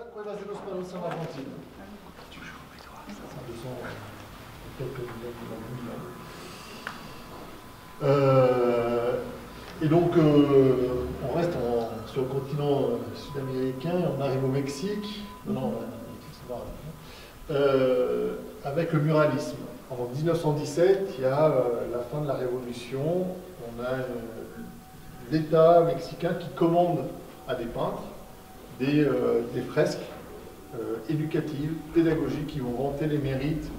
Cuevas de los Palos en Argentine. Et donc, on reste sur le continent sud-américain, on arrive au Mexique, avec le muralisme. En 1917, il y a la fin de la Révolution, on a l'État mexicain qui commande à des peintres des fresques éducatives, pédagogiques, qui vont vanter les mérites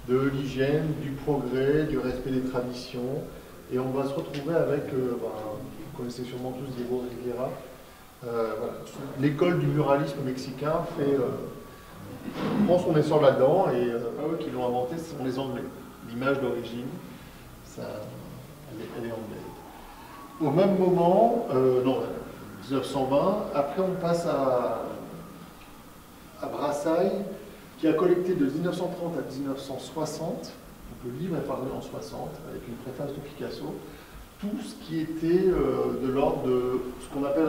de l'hygiène, du progrès, du respect des traditions. Et on va se retrouver avec, vous connaissez sûrement tous Diego Rivera, voilà. L'école du muralisme mexicain prend son essor là-dedans, et pas eux qui l'ont inventé, ce sont les Anglais. L'image d'origine, elle est anglaise. Au même moment, 1920, après on passe à Brassailles, qui a collecté de 1930 à 1960, donc le livre est paru en 60, avec une préface de Picasso, tout ce qui était de l'ordre de ce qu'on appelle,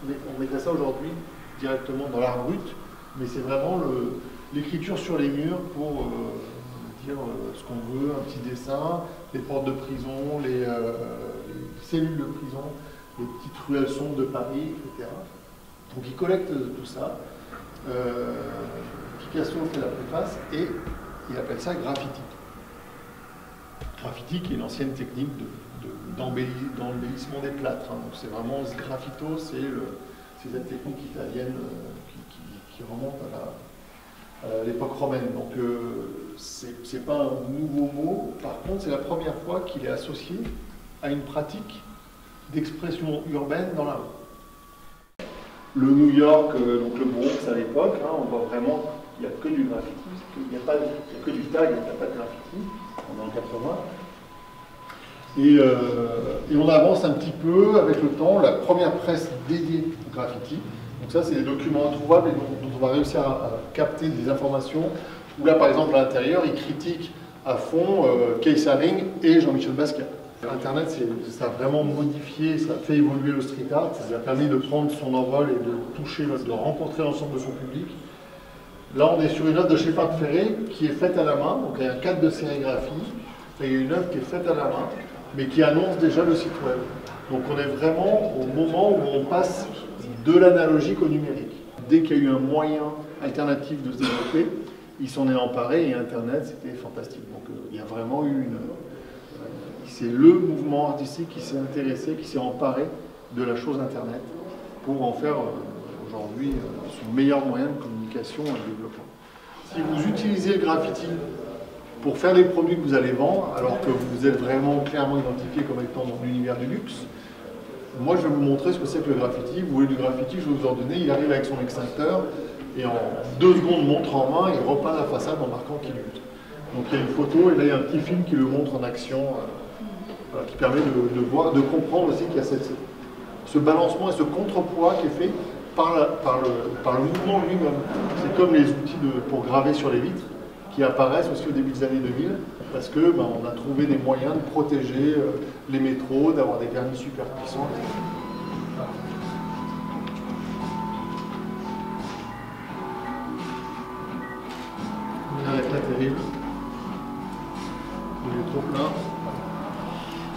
on mettrait ça aujourd'hui directement dans l'art brut, mais c'est vraiment l'écriture sur les murs pour dire ce qu'on veut, un petit dessin, les portes de prison, les cellules de prison, les petites ruelles sombres de Paris, etc. Donc il collecte tout ça. Picasso fait la préface et il appelle ça graffiti. Graffiti qui est une ancienne technique d'embellissement des plâtres. Hein. Donc c'est vraiment ce graffito, c'est cette technique italienne qui remonte à l'époque romaine. Donc c'est pas un nouveau mot, par contre c'est la première fois qu'il est associé à une pratique d'expression urbaine dans la rue. Le New York, donc le Bronx à l'époque, hein, on voit vraiment qu'il n'y a que du graffiti, il n'y a que du tag, il n'y a pas de graffiti, on est en 80. Et on avance un petit peu avec le temps, la première presse dédiée au graffiti. Donc ça, c'est des documents introuvables et dont on va réussir à capter des informations. Où là, par exemple, à l'intérieur, il critique à fond Keith Haring et Jean-Michel Basquiat. Internet, ça a vraiment modifié, ça a fait évoluer le street art, ça lui a permis de prendre son envol et de toucher, de rencontrer l'ensemble de son public. Là, on est sur une œuvre de Shepard Fairey qui est faite à la main, donc il y a un cadre de sérigraphie, il y a une œuvre qui est faite à la main, mais qui annonce déjà le site web. Donc on est vraiment au moment où on passe de l'analogique au numérique. Dès qu'il y a eu un moyen alternatif de se développer, il s'en est emparé et Internet, c'était fantastique. Donc il y a vraiment eu c'est le mouvement artistique qui s'est intéressé, qui s'est emparé de la chose Internet pour en faire aujourd'hui son meilleur moyen de communication et de développement. Si vous utilisez le graffiti pour faire les produits que vous allez vendre, alors que vous êtes vraiment clairement identifié comme étant dans l'univers du luxe, moi je vais vous montrer ce que c'est que le graffiti. Vous voulez du graffiti, je vais vous en donner, il arrive avec son extincteur et en 2 secondes, montre en main, il repeint la façade en marquant qu'il lutte. Donc il y a une photo et là il y a un petit film qui le montre en action. Voilà, qui permet de comprendre aussi qu'il y a ce balancement et ce contrepoids qui est fait par le mouvement lui-même. C'est comme les outils pour graver sur les vitres qui apparaissent aussi au début des années 2000 parce que on a trouvé des moyens de protéger les métros, d'avoir des vernis super puissants. On arrête là, terrible. Il est trop plein.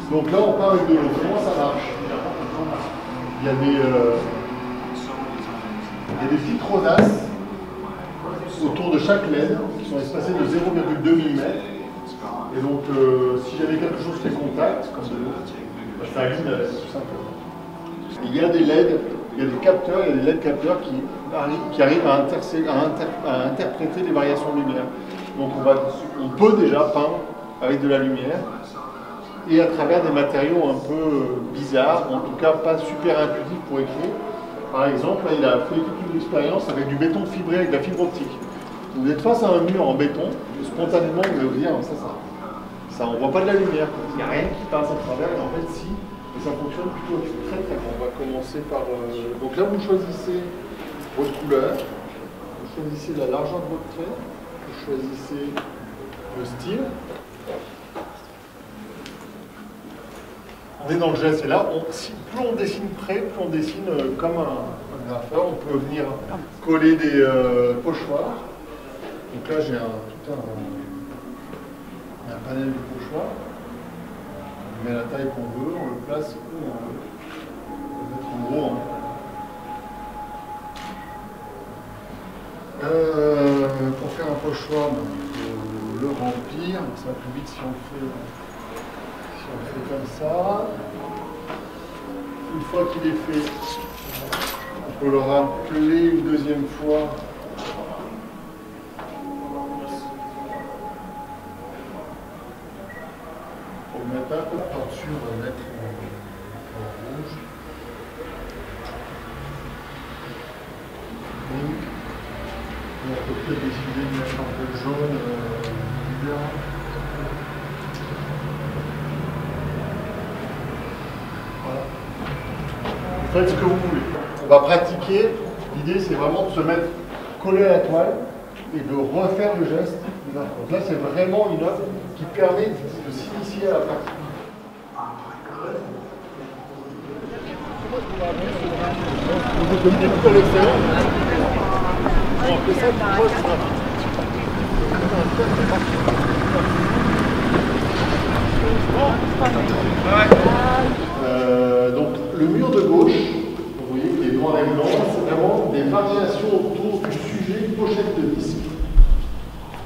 Donc là, on part avec de l'eau. Comment ça marche? Il y a des petites rosasses autour de chaque LED qui sont espacées de 0,2 mm. Et donc, si j'avais quelque chose qui fait contact, comme de l'eau, ça allume tout simplement. Il y a des LED, il y a des capteurs, il y a des LED capteurs qui arrivent à interpréter les variations de lumière. Donc on peut déjà peindre avec de la lumière. Et à travers des matériaux un peu bizarres, en tout cas pas super intuitifs pour écrire. Par exemple, là, il a fait toute une expérience avec du béton fibré, avec de la fibre optique. Vous êtes face à un mur en béton, et spontanément vous allez vous dire, ça on ne voit pas de la lumière, il n'y a rien qui passe à travers, et en fait si, et ça fonctionne plutôt très très bien. On va commencer par... Donc là vous choisissez votre couleur, vous choisissez la largeur de votre trait, vous choisissez le style. On est dans le geste, et là, plus on dessine près, plus on dessine comme un graffeur. On peut venir coller des pochoirs. Donc là, j'ai tout un panel de pochoirs. On met la taille qu'on veut, on le place où on veut. On peut mettre en gros. Pour faire un pochoir, il faut le remplir. Ça va plus vite si on le fait comme ça. Une fois qu'il est fait, on peut le rappeler une deuxième fois. Pour mettre un peu de peinture, on va mettre en rouge. On peut peut-être décider de mettre un peu de jaune. Voilà. Vous faites ce que vous voulez. On va pratiquer. L'idée, c'est vraiment de se mettre collé à la toile et de refaire le geste. Donc là, c'est vraiment une œuvre qui permet de s'initier à la pratique. Vous avez des coups à l'extérieur. On fait ça pour poste rapide. Donc le mur de gauche, vous voyez qu'il est noir et blanc, c'est vraiment des variations autour du sujet pochette de disque.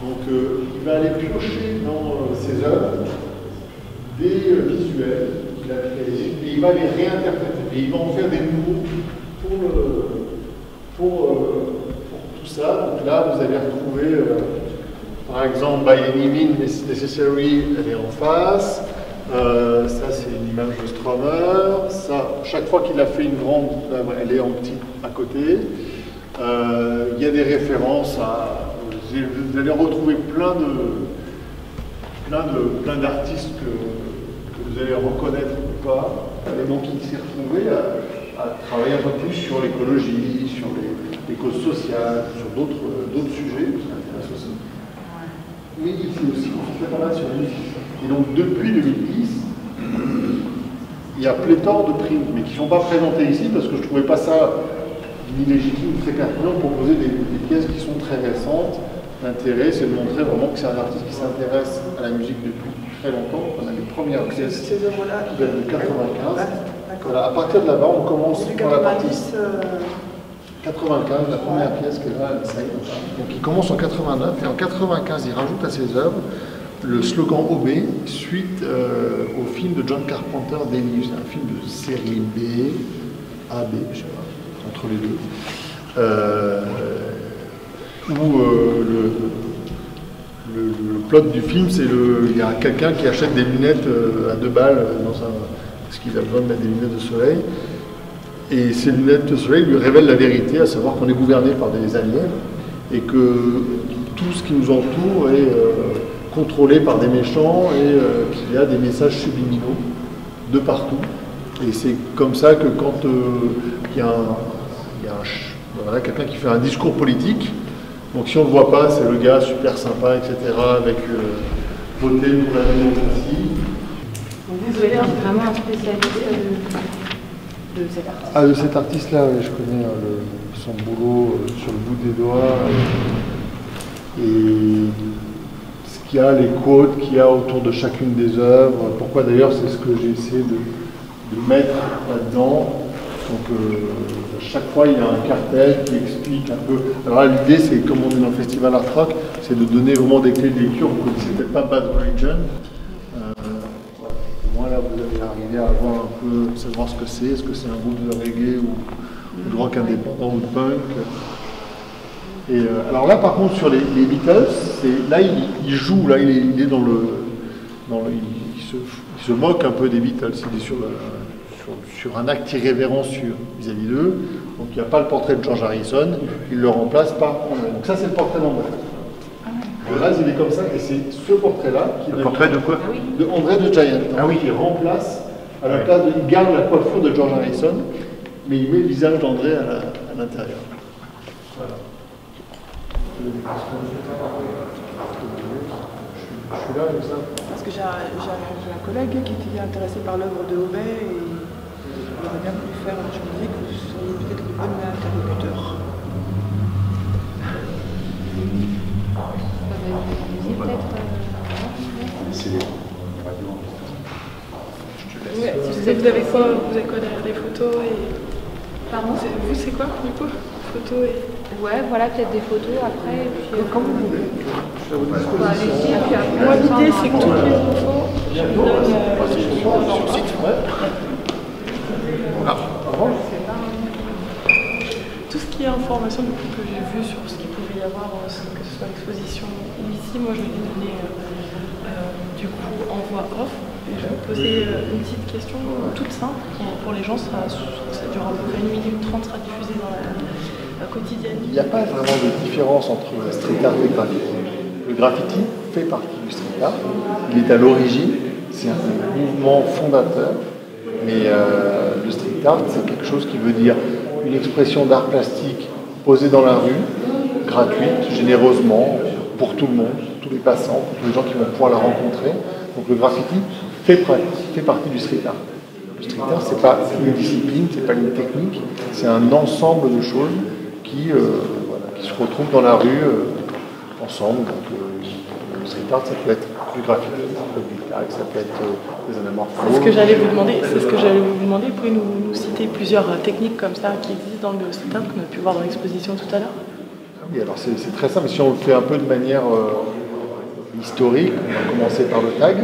Donc il va aller piocher dans ses œuvres des visuels qu'il a créés et il va les réinterpréter. Et il va en faire des nouveaux pour tout ça. Donc là, vous allez retrouver, par exemple, By Any Means Necessary, elle est en face. Ça, c'est une image de Stromer. Ça, chaque fois qu'il a fait une grande œuvre, elle est en petit à côté. Il y a des références à... Vous allez retrouver plein d'artistes que vous allez reconnaître ou pas. Et donc, il s'est retrouvé à travailler un peu plus sur l'écologie, sur les causes sociales, sur d'autres sujets qui l'intéressent aussi. Mais il s'est aussi concentré pas mal sur la musique. Et donc, depuis 2010, il y a pléthore de prix, mais qui ne sont pas présentés ici parce que je ne trouvais pas ça ni légitime, ni très pertinent de proposer des pièces qui sont très récentes. L'intérêt, c'est de montrer vraiment que c'est un artiste qui s'intéresse à la musique depuis très longtemps. On a les premières pièces qui viennent de 95. Voilà, à partir de là-bas, on commence par la partie 95, la première pièce qui est là, donc il commence en 89 et en 95, il rajoute à ses œuvres le slogan OB suite au film de John Carpenter, Delius, un film de série B, AB, je sais pas, entre les deux. Où le plot du film, c'est il y a quelqu'un qui achète des lunettes à 2 balles parce qu'il a besoin de mettre des lunettes de soleil. Et ces lunettes de soleil lui révèlent la vérité, à savoir qu'on est gouverné par des aliens et que tout ce qui nous entoure est contrôlé par des méchants et qu'il y a des messages subliminaux de partout. Et c'est comme ça que quand il y a quelqu'un qui fait un discours politique, donc si on ne le voit pas, c'est le gars super sympa, etc., avec voter pour la démocratie. Vous avez vraiment un spécialiste de cet artiste? Ah, de cet artiste-là, je connais son boulot sur le bout des doigts. Et ce qu'il y a, les quotes qu'il y a autour de chacune des œuvres. Pourquoi d'ailleurs, c'est ce que j'ai essayé de mettre là-dedans. Donc, chaque fois, il y a un cartel qui explique un peu. Alors là, l'idée, c'est, comme on est dans le festival Art Rock, c'est de donner vraiment des clés de lecture. Vous ne connaissez peut-être pas Bad Religion. Au moins, là, vous allez arriver à voir un peu, savoir ce que c'est. Est-ce que c'est un groupe de reggae ou de rock indépendant ou de punk. Et alors là, par contre, sur les Beatles, là, il joue, là, il est dans le il se moque un peu des Beatles. Il est sur un acte irrévérencieux vis-à-vis d'eux. Donc il n'y a pas le portrait de George Harrison, il le remplace par André. Donc ça, c'est le portrait d'André. Le reste, il est comme ça, et c'est ce portrait-là qui est le portrait de quoi? De André de Giant. Ah oui. Il remplace, à la place il garde la coiffure de George Harrison, mais il met le visage d'André à l'intérieur. Voilà. Je suis là avec ça. parce que j'ai un collègue qui était intéressé par l'œuvre de Aubet et il aurait bien voulu faire. Je me disais que vous seriez peut-être le bon interlocuteur. Ouais, vous avez quoi derrière les photos et... Pardon? Vous, c'est quoi, du coup? Photos et... Ouais, voilà, peut-être des photos après. Et puis, Comme vous voulez. Je vais vous disposition. Moi, l'idée, c'est que toutes les infos, je vous donne Sur le site, ouais. Ah, tout ce qui est information du coup, que j'ai vu sur ce qu'il pouvait y avoir, que ce soit l'exposition ici, moi je vais lui donner du coup en voix off. Et je vais vous poser une petite question toute simple. Pour les gens, ça dure à peu près 1 minute 30, sera diffusé dans la quotidienne. il n'y a pas vraiment de différence entre le street art et le graffiti. Le graffiti fait partie du street art. Il est à l'origine, c'est un mouvement fondateur. Mais le street art, c'est quelque chose qui veut dire une expression d'art plastique posée dans la rue, gratuite, généreusement, pour tout le monde, pour tous les passants, pour tous les gens qui vont pouvoir la rencontrer. Donc le graffiti fait partie du street art. Le street art, c'est pas une discipline, c'est pas une technique, c'est un ensemble de choses qui se retrouvent dans la rue ensemble. Donc, le street art, ça peut être du graffiti, ça peut être du tag, ça peut être des anamorphoses. C'est ce que j'allais vous demander. Vous pouvez nous citer plusieurs techniques comme ça qui existent dans le street art qu'on a pu voir dans l'exposition tout à l'heure? Oui, alors c'est très simple. Si on le fait un peu de manière historique, on a commencé par le tag,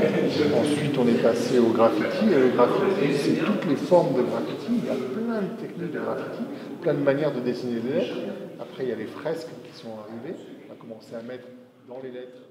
ensuite on est passé au graffiti, et le graffiti, c'est toutes les formes de graffiti. Il y a plein de techniques de graffiti, plein de manières de dessiner des lettres. Après, il y a les fresques qui sont arrivées. On a commencé à mettre dans les lettres